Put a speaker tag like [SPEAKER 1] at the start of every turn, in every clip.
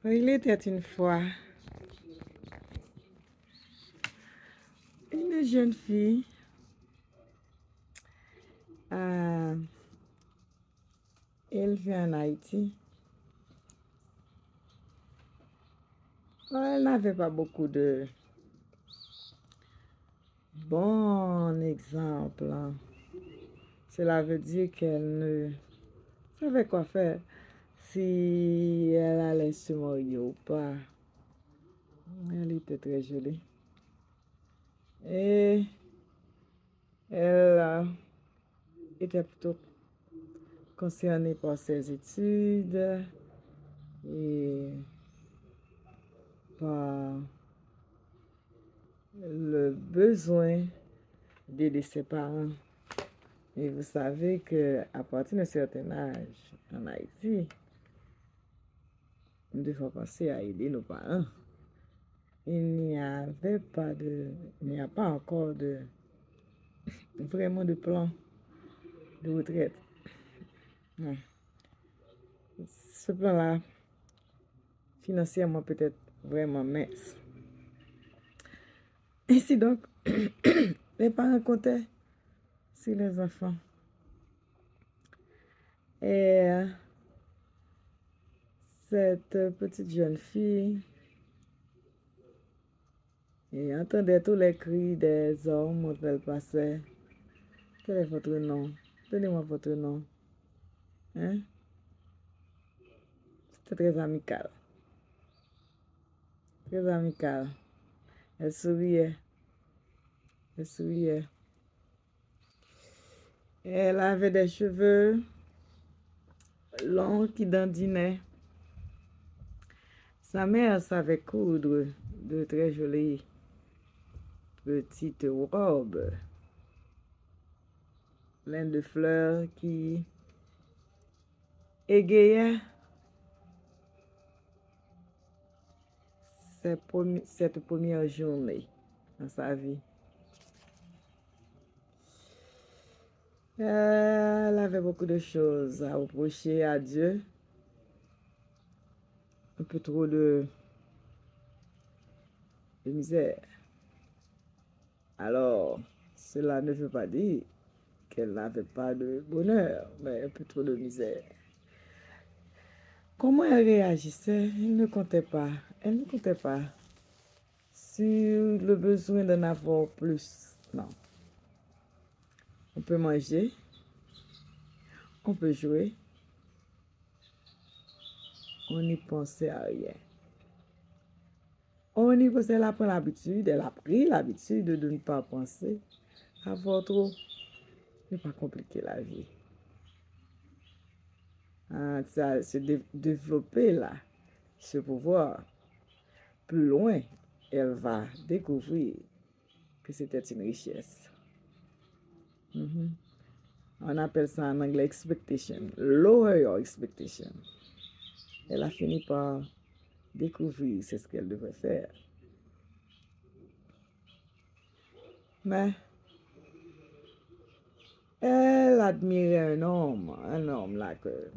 [SPEAKER 1] Il était une fois une jeune fille élevée en Haïti. Elle n'avait pas beaucoup de bons exemples. Cela veut dire qu'elle ne savait quoi faire si elle allait se marier ou pas. Elle était très jolie. Et elle était plutôt concernée par ses études et par le besoin d'aider ses parents. Et vous savez qu'à partir d'un certain âge en Haïti, nous devons penser à aider nos parents. Il n'y a pas encore vraiment de plan de retraite. Non. Ce plan-là, financièrement, peut-être vraiment mince. Ainsi donc, les parents comptaient sur les enfants. Et cette petite jeune fille entendait tous les cris des hommes quand elle passait. Quel est votre nom? Donnez-moi votre nom. Hein? C'était très amical. Très amical. Elle souriait. Elle souriait. Elle avait des cheveux longs qui dandinaient. Sa mère savait coudre de très jolies petites robes pleines de fleurs qui égayaient cette première journée dans sa vie. Elle avait beaucoup de choses à reprocher à Dieu. Un peu trop de misère. Alors, cela ne veut pas dire qu'elle n'avait pas de bonheur, mais un peu trop de misère. Comment elle réagissait, elle ne comptait pas. Elle ne comptait pas sur le besoin d'en avoir plus. Non. On peut manger, on peut jouer, on n'y pensait à rien. On y pensait, elle a pris l'habitude, elle a pris l'habitude de ne pas penser à trop. Ne pas compliquer la vie. Ça se développer là, ce pouvoir. Plus loin, elle va découvrir que c'était une richesse. On appelle ça en anglais expectation. Lower your expectation. Elle a fini par découvrir c'est ce qu'elle devrait faire. Mais elle admirait un homme là que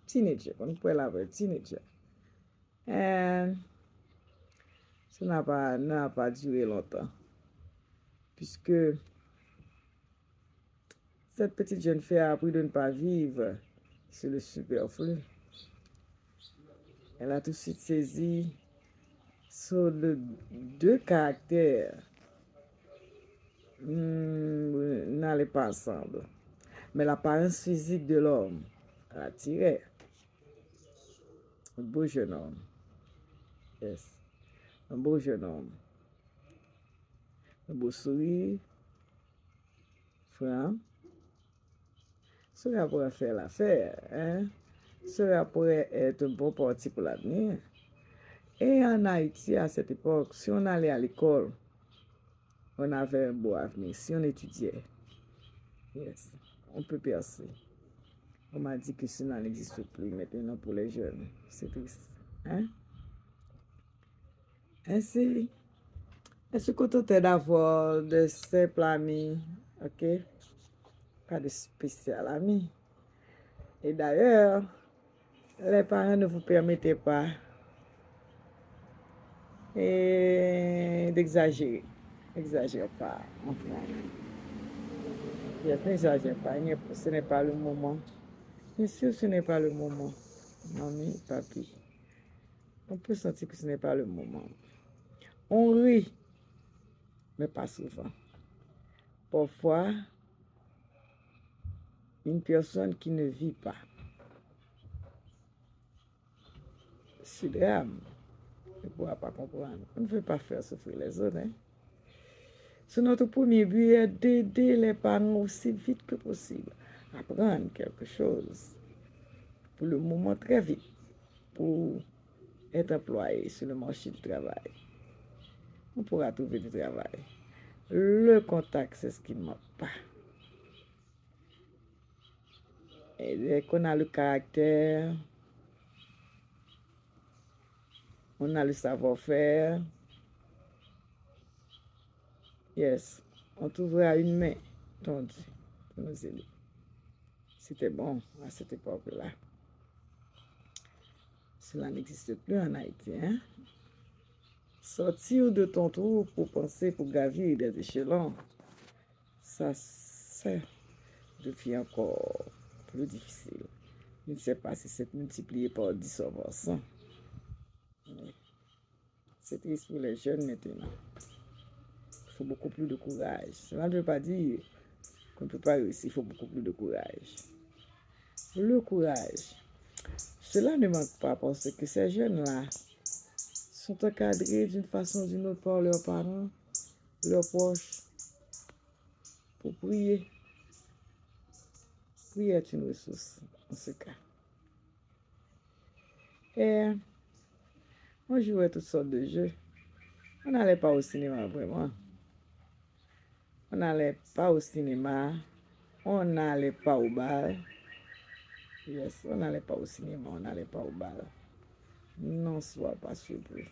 [SPEAKER 1] teenager, on pourrait l'appeler teenager. Et ça n'a pas duré longtemps. Puisque cette petite jeune fille a appris de ne pas vivre sur le superflu. Elle a tout de suite saisi sur deux caractères n'allaient pas ensemble. Mais l'apparence physique de l'homme l'attirait. Un beau jeune homme. Yes. Un beau jeune homme. Un beau sourire. Franc. Cela pourrait faire l'affaire. Hein? Cela pourrait être un bon parti pour l'avenir. Et en Haïti, à cette époque, si on allait à l'école, on avait un beau avenir. Si on étudiait, yes, on peut percer. On m'a dit que cela n'existe plus maintenant pour les jeunes. C'est triste. Hein? Ainsi, elle se contentait d'avoir de simples amis. Ok? Pas de spécial amis. Et d'ailleurs, les parents ne vous permettaient pas d'exagérer. N'exagère pas, enfin. Yes, n'exagère pas, ce n'est pas le moment. Bien sûr, ce n'est pas le moment. Mamie, papi, on peut sentir que ce n'est pas le moment. On rit, mais pas souvent. Parfois, une personne qui ne vit pas ce drame ne pourra pas comprendre. On ne veut pas faire souffrir les autres. Hein? C'est notre premier but est d'aider les parents aussi vite que possible. Apprendre quelque chose. Pour le moment, très vite. Pour être employé sur le marché du travail. On pourra trouver du travail. Le contact, c'est ce qui ne manque pas. Et dès qu'on a le caractère, on a le savoir-faire, yes, on trouvera une main tendue pour nous aider. C'était bon à cette époque-là. Cela n'existe plus en Haïti. Hein? Sortir de ton trou pour penser, pour gravir des échelons, ça devient encore plus difficile. Je ne sais pas si c'est multiplié par 10 ou par 100. C'est triste pour les jeunes maintenant. Il faut beaucoup plus de courage. Cela ne veut pas dire qu'on ne peut pas réussir. Il faut beaucoup plus de courage. Le courage, cela ne manque pas parce que ces jeunes-là sont encadrés d'une façon ou d'une autre par leurs parents, leurs proches, pour prier. Prier est une ressource en ce cas. Et on jouait toutes sortes de jeux. On n'allait pas au cinéma vraiment. On n'allait pas au cinéma. On n'allait pas au bal. Yes, on n'allait pas au cinéma, on n'allait pas au bal. Non, sois pas surpris.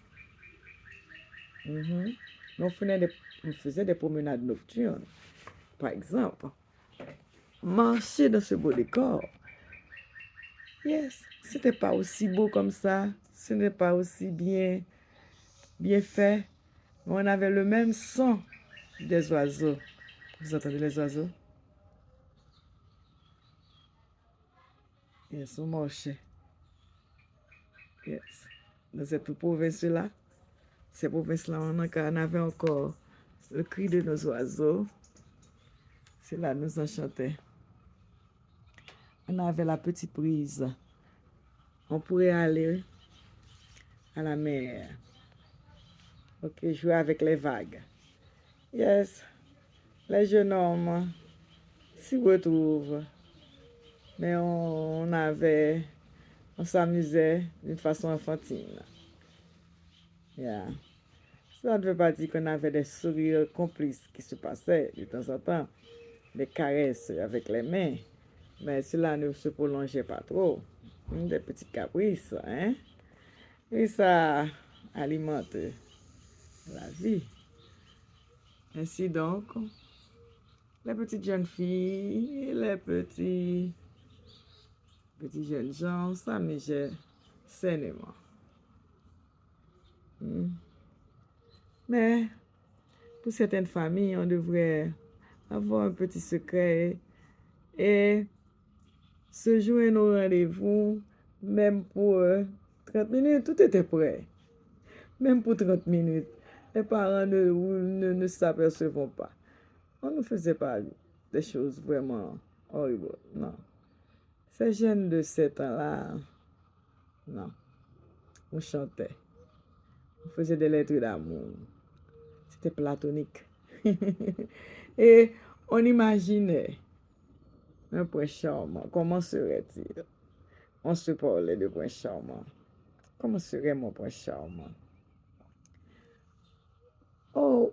[SPEAKER 1] On faisait des promenades nocturnes. Par exemple, marcher dans ce beau décor. Yes, c'était pas aussi beau comme ça. Ce n'est pas aussi bien fait. Mais on avait le même son des oiseaux. Vous entendez les oiseaux? Yes, on marchait. Yes. Dans cette province-là, on avait encore le cri de nos oiseaux. Cela nous enchantait. On avait la petite brise. On pourrait aller à la mer. Ok, jouer avec les vagues. Yes, les jeunes hommes s'y retrouvent. Mais on s'amusait d'une façon enfantine. Yeah. Ça ne veut pas dire qu'on avait des sourires complices qui se passaient de temps en temps, des caresses avec les mains, mais cela ne se prolongeait pas trop. Des petites caprices, hein? Et ça alimente la vie. Ainsi donc, les petites jeunes filles, les petits jeunes gens s'amusaient sainement. Mais pour certaines familles, on devrait avoir un petit secret et se joindre au rendez-vous, même pour 30 minutes, tout était prêt. Même pour 30 minutes, les parents ne s'apercevront pas. On ne faisait pas des choses vraiment horribles, non. Ces jeunes de 7 ans-là, non. On chantait. On faisait des lettres d'amour. C'était platonique. Et on imaginait un prince charmant. Comment serait-il? On se parlait de prince charmant. Comment serait mon prince charmant? Oh,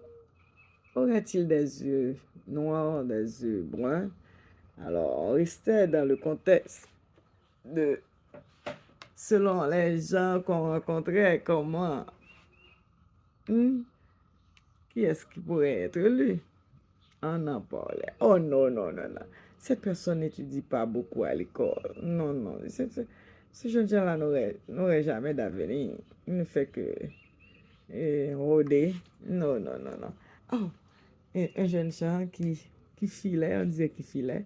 [SPEAKER 1] aurait-il des yeux noirs, des yeux bruns? Alors, on restait dans le contexte de, selon les gens qu'on rencontrait, comment, qui est-ce qui pourrait être lui? On en parlait. Oh non, non, non, non. Cette personne n'étudie pas beaucoup à l'école. Non, non. Ce jeune gens-là n'aurait jamais d'avenir. Il ne fait que rôder. Non, non, non, non. Oh, un jeune gens qui filait, on disait qu'il filait.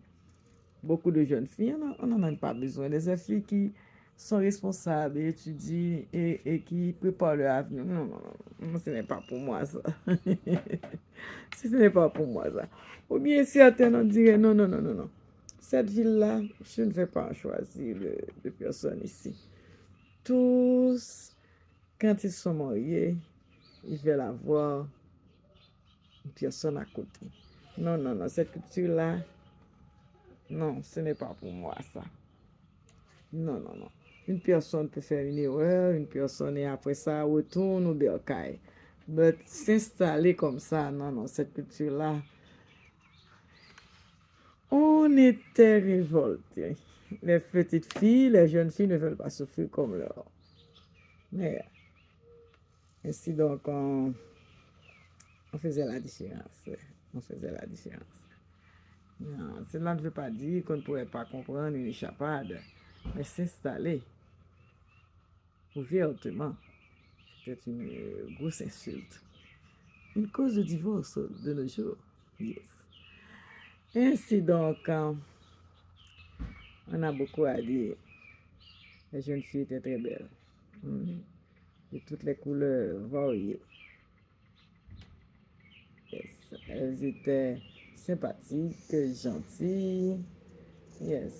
[SPEAKER 1] Beaucoup de jeunes filles, on n'en a pas besoin. Des filles qui sont responsables, étudient et qui préparent leur avenir. Non, non, non, non, ce n'est pas pour moi ça. Ce n'est pas pour moi ça. Ou bien certains on dirait non, non, non, non, non. Cette ville-là, je ne vais pas choisir de personnes ici. Tous, quand ils sont mariés, ils veulent avoir une personne à côté. Non, non, non, cette culture-là, non, ce n'est pas pour moi ça. Non, non, non. Une personne peut faire une erreur, une personne et après ça retourne au bercail. Mais s'installer comme ça, non, non, cette culture-là, on était révoltés. Les petites filles, les jeunes filles ne veulent pas souffrir comme leur mère. Ainsi donc, on faisait la différence. On faisait la différence. Non, cela ne veut pas dire qu'on ne pourrait pas comprendre une échappade, mais s'installer ouvertement, c'était une grosse insulte. Une cause de divorce de nos jours. Yes. Ainsi donc, on a beaucoup à dire. Les jeunes filles étaient très belles. De toutes les couleurs variées. Yes. Elles étaient sympathiques, gentilles. Yes.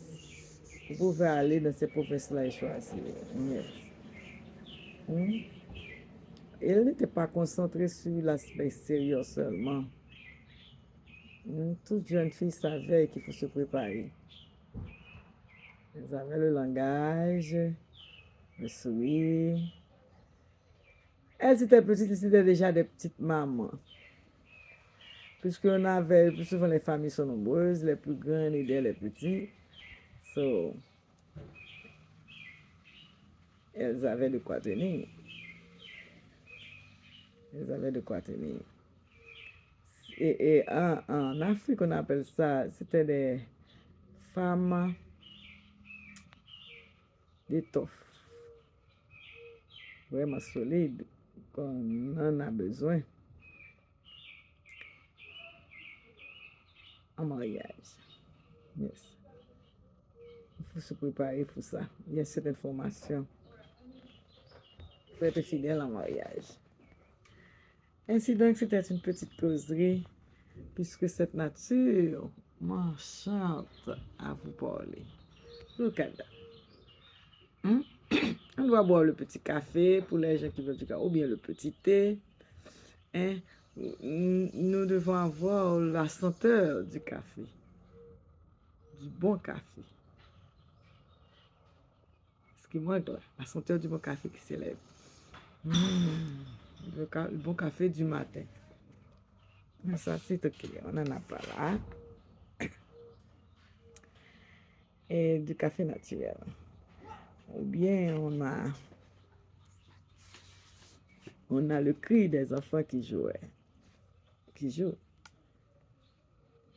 [SPEAKER 1] Vous pouvez aller dans ces provinces-là et choisir. Yes. Elle n'était pas concentrée sur l'aspect extérieur seulement. Toute jeune fille savait qu'il faut se préparer. Elles avaient le langage, le sourire. Elles étaient petites, c'était déjà des petites mamans. Puisqu'on avait, plus souvent les familles sont nombreuses, les plus grandes aidaient les petits. So, elles avaient de quoi tenir. Elles avaient de quoi tenir. Et en Afrique, on appelle ça, c'était des femmes d'étoffe. Vraiment solides, qu'on en a besoin en mariage. Yes. Il faut se préparer pour ça. Il y a cette information pour être fidèle en mariage. Ainsi donc, c'était une petite causerie, puisque cette nature m'enchante à vous parler. Le Canada. On doit boire le petit café pour les gens qui veulent du café, ou bien le petit thé. Hein? Nous devons avoir la senteur du café, du bon café. Ce qui manque, la senteur du bon café qui s'élève. Le bon café du matin. Ça, c'est ok. On n'en a pas là. Et du café naturel. Ou bien on a le cri des enfants qui jouaient. Qui jouent.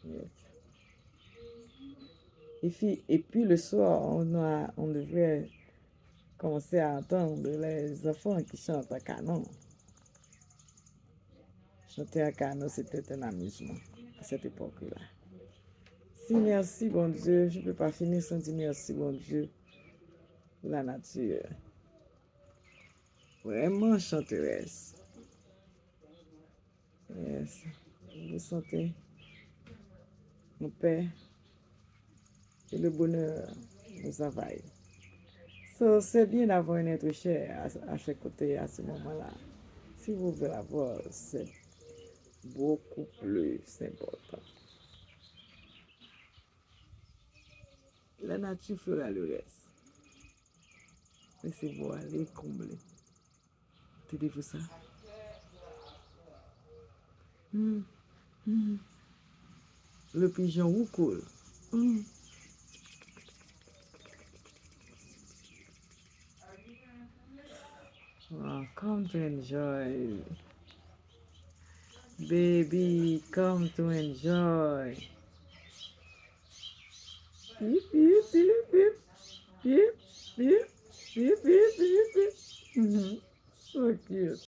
[SPEAKER 1] Yes. Et puis le soir, on devrait commencer à entendre les enfants qui chantent à canon. Chanter à canon, c'était un amusement à cette époque-là. Si merci, bon Dieu, je ne peux pas finir sans dire merci, bon Dieu, pour la nature. Vraiment chanteresse. Yes. Vous sentez mon paix et le bonheur nous envahit. So, c'est bien d'avoir un être cher à chaque côté à ce moment-là. Si vous voulez l'avoir, c'est beaucoup plus important. La nature fera le reste. Laissez-vous aller combler. Tenez-vous ça. Le pigeon roucoule. Oh, come to enjoy. Baby, come to enjoy. Beep, beep, beep, beep, beep, beep. Beep, beep, beep, beep. So cute.